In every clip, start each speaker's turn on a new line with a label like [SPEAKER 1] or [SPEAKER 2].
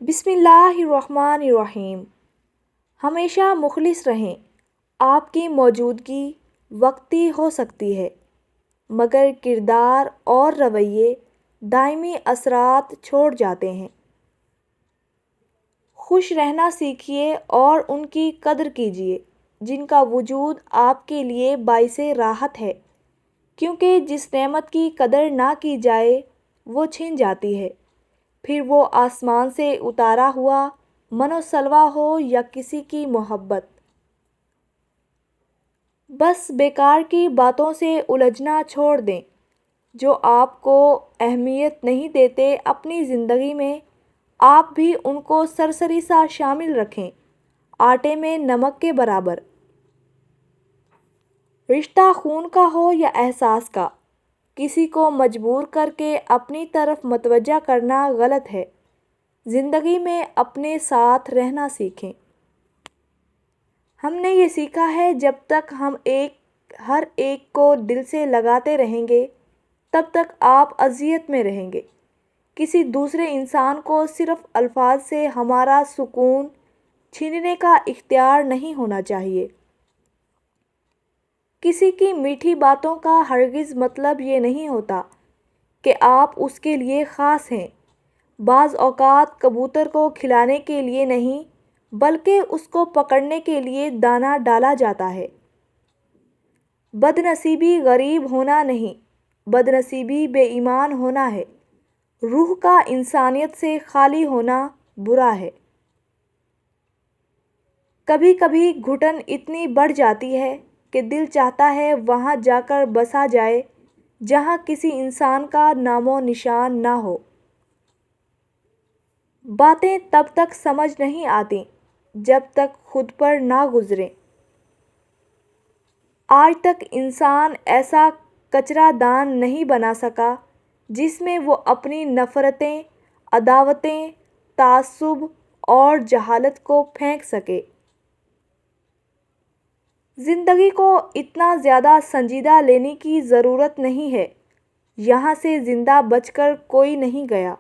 [SPEAKER 1] بسم اللہ الرحمن الرحیم۔ ہمیشہ مخلص رہیں۔ آپ کی موجودگی وقتی ہو سکتی ہے، مگر کردار اور رویے دائمی اثرات چھوڑ جاتے ہیں۔ خوش رہنا سیکھیے اور ان کی قدر کیجیے جن کا وجود آپ کے لیے باعث راحت ہے، کیونکہ جس نعمت کی قدر نہ کی جائے وہ چھن جاتی ہے، پھر وہ آسمان سے اتارا ہوا من و سلوہ ہو یا کسی کی محبت۔ بس بیکار کی باتوں سے الجھنا چھوڑ دیں۔ جو آپ کو اہمیت نہیں دیتے اپنی زندگی میں، آپ بھی ان کو سرسری سا شامل رکھیں، آٹے میں نمک کے برابر۔ رشتہ خون کا ہو یا احساس کا، کسی کو مجبور کر کے اپنی طرف متوجہ کرنا غلط ہے۔ زندگی میں اپنے ساتھ رہنا سیکھیں۔ ہم نے یہ سیکھا ہے جب تک ہم ہر ایک کو دل سے لگاتے رہیں گے تب تک آپ اذیت میں رہیں گے۔ کسی دوسرے انسان کو صرف الفاظ سے ہمارا سکون چھیننے کا اختیار نہیں ہونا چاہیے۔ کسی کی میٹھی باتوں کا ہرگز مطلب یہ نہیں ہوتا کہ آپ اس کے لیے خاص ہیں۔ بعض اوقات کبوتر کو کھلانے کے لیے نہیں بلکہ اس کو پکڑنے کے لیے دانہ ڈالا جاتا ہے۔ بد نصیبی غریب ہونا نہیں، بد نصیبی بے ایمان ہونا ہے۔ روح کا انسانیت سے خالی ہونا برا ہے۔ کبھی کبھی گھٹن اتنی بڑھ جاتی ہے کہ دل چاہتا ہے وہاں جا کر بسا جائے جہاں کسی انسان کا نام و نشان نہ ہو۔ باتیں تب تک سمجھ نہیں آتیں جب تک خود پر نہ گزریں۔ آج تک انسان ایسا کچرا دان نہیں بنا سکا جس میں وہ اپنی نفرتیں، عداوتیں، تعصب اور جہالت کو پھینک سکے۔ زندگی کو اتنا زیادہ سنجیدہ لینے کی ضرورت نہیں ہے۔ یہاں سے زندہ بچ کر کوئی نہیں گیا۔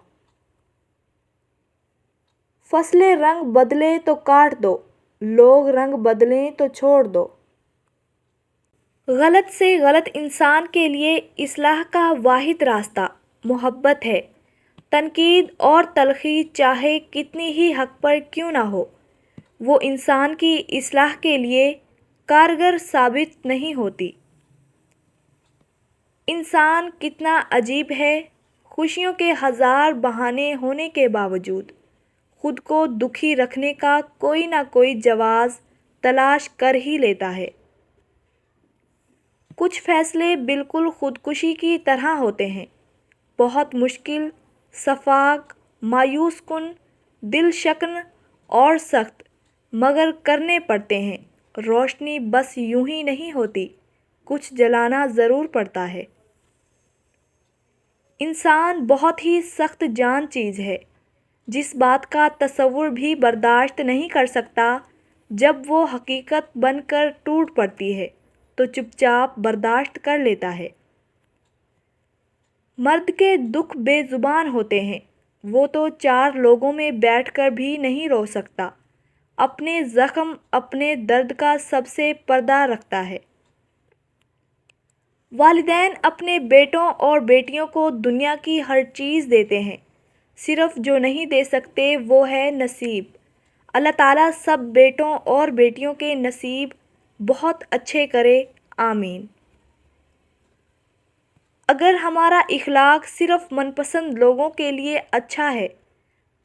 [SPEAKER 1] فصلیں رنگ بدلیں تو کاٹ دو، لوگ رنگ بدلیں تو چھوڑ دو۔ غلط سے غلط انسان کے لیے اصلاح کا واحد راستہ محبت ہے۔ تنقید اور تلخی چاہے کتنی ہی حق پر کیوں نہ ہو، وہ انسان کی اصلاح کے لیے کارگر ثابت نہیں ہوتی۔ انسان کتنا عجیب ہے، خوشیوں کے ہزار بہانے ہونے کے باوجود خود کو دکھی رکھنے کا کوئی نہ کوئی جواز تلاش کر ہی لیتا ہے۔ کچھ فیصلے بالکل خودکشی کی طرح ہوتے ہیں، بہت مشکل، شفاق، مایوس کن، دل شکن اور سخت، مگر کرنے پڑتے ہیں۔ روشنی بس یوں ہی نہیں ہوتی، کچھ جلانا ضرور پڑتا ہے۔ انسان بہت ہی سخت جان چیز ہے، جس بات کا تصور بھی برداشت نہیں کر سکتا جب وہ حقیقت بن کر ٹوٹ پڑتی ہے تو چپ چاپ برداشت کر لیتا ہے۔ مرد کے دکھ بے زبان ہوتے ہیں، وہ تو چار لوگوں میں بیٹھ کر بھی نہیں رو سکتا، اپنے زخم اپنے درد کا سب سے پردہ رکھتا ہے۔ والدین اپنے بیٹوں اور بیٹیوں کو دنیا کی ہر چیز دیتے ہیں، صرف جو نہیں دے سکتے وہ ہے نصیب۔ اللہ تعالیٰ سب بیٹوں اور بیٹیوں کے نصیب بہت اچھے کرے، آمین۔ اگر ہمارا اخلاق صرف من پسند لوگوں کے لیے اچھا ہے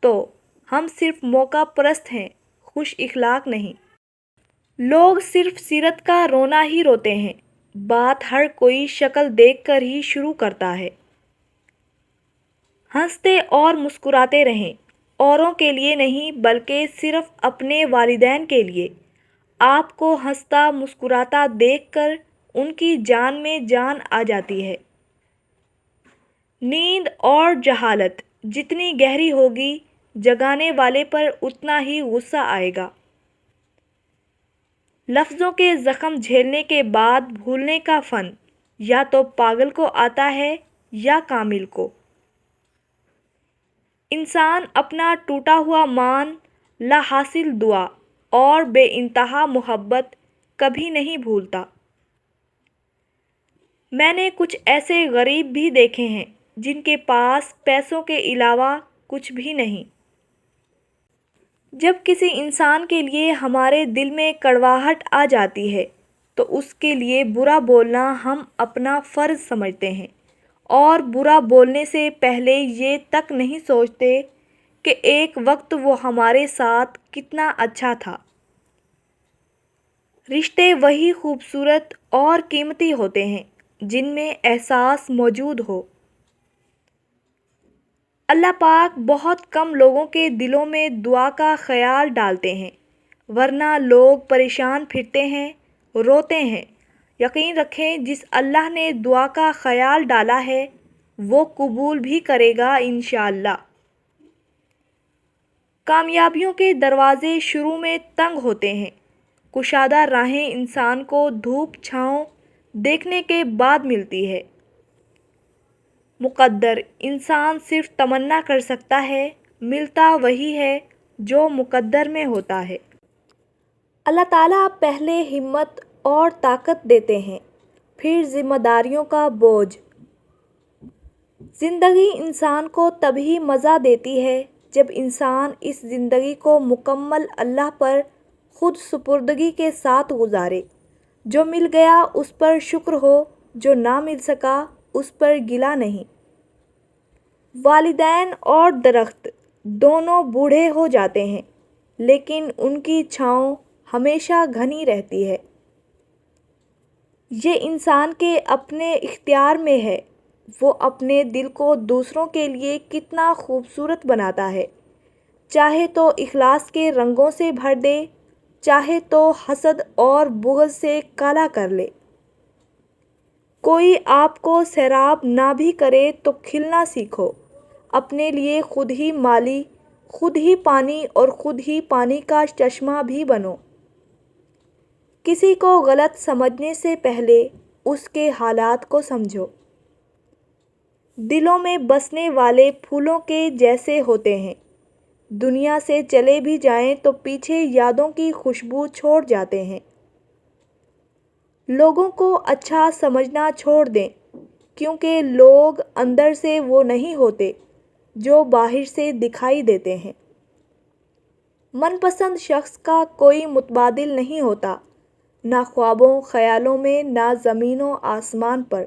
[SPEAKER 1] تو ہم صرف موقع پرست ہیں، خوش اخلاق نہیں۔ لوگ صرف سیرت کا رونا ہی روتے ہیں، بات ہر کوئی شکل دیکھ کر ہی شروع کرتا ہے۔ ہنستے اور مسکراتے رہیں، اوروں کے لیے نہیں بلکہ صرف اپنے والدین کے لیے۔ آپ کو ہنستا مسکراتا دیکھ کر ان کی جان میں جان آ جاتی ہے۔ نیند اور جہالت جتنی گہری ہوگی، جگانے والے پر اتنا ہی غصہ آئے گا۔ لفظوں کے زخم جھیلنے کے بعد بھولنے کا فن یا تو پاگل کو آتا ہے یا کامل کو۔ انسان اپنا ٹوٹا ہوا مان لا حاصل دعا اور بے انتہا محبت کبھی نہیں بھولتا۔ میں نے کچھ ایسے غریب بھی دیکھے ہیں جن کے پاس پیسوں کے علاوہ کچھ بھی نہیں۔ جب کسی انسان کے لیے ہمارے دل میں کڑواہٹ آ جاتی ہے تو اس کے لیے برا بولنا ہم اپنا فرض سمجھتے ہیں اور برا بولنے سے پہلے یہ تک نہیں سوچتے کہ ایک وقت وہ ہمارے ساتھ کتنا اچھا تھا۔ رشتے وہی خوبصورت اور قیمتی ہوتے ہیں جن میں احساس موجود ہو۔ اللہ پاک بہت کم لوگوں کے دلوں میں دعا کا خیال ڈالتے ہیں، ورنہ لوگ پریشان پھرتے ہیں، روتے ہیں۔ یقین رکھیں جس اللہ نے دعا کا خیال ڈالا ہے وہ قبول بھی کرے گا انشاءاللہ۔ کامیابیوں کے دروازے شروع میں تنگ ہوتے ہیں، کشادہ راہیں انسان کو دھوپ چھاؤں دیکھنے کے بعد ملتی ہے۔ مقدر انسان صرف تمنا کر سکتا ہے، ملتا وہی ہے جو مقدر میں ہوتا ہے۔ اللہ تعالیٰ پہلے ہمت اور طاقت دیتے ہیں، پھر ذمہ داریوں کا بوجھ۔ زندگی انسان کو تبھی مزہ دیتی ہے جب انسان اس زندگی کو مکمل اللہ پر خود سپردگی کے ساتھ گزارے۔ جو مل گیا اس پر شکر ہو، جو نہ مل سکا اس پر گلہ نہیں۔ والدین اور درخت دونوں بوڑھے ہو جاتے ہیں لیکن ان کی چھاؤں ہمیشہ گھنی رہتی ہے۔ یہ انسان کے اپنے اختیار میں ہے، وہ اپنے دل کو دوسروں کے لیے کتنا خوبصورت بناتا ہے، چاہے تو اخلاص کے رنگوں سے بھر دے، چاہے تو حسد اور بغض سے کالا کر لے۔ کوئی آپ کو سیراب نہ بھی کرے تو کھلنا سیکھو، اپنے لیے خود ہی مالی، خود ہی پانی اور خود ہی پانی کا چشمہ بھی بنو۔ کسی کو غلط سمجھنے سے پہلے اس کے حالات کو سمجھو۔ دلوں میں بسنے والے پھولوں کے جیسے ہوتے ہیں، دنیا سے چلے بھی جائیں تو پیچھے یادوں کی خوشبو چھوڑ جاتے ہیں۔ لوگوں کو اچھا سمجھنا چھوڑ دیں کیونکہ لوگ اندر سے وہ نہیں ہوتے جو باہر سے دکھائی دیتے ہیں۔ من پسند شخص کا کوئی متبادل نہیں ہوتا، نہ خوابوں خیالوں میں، نہ زمین و آسمان پر۔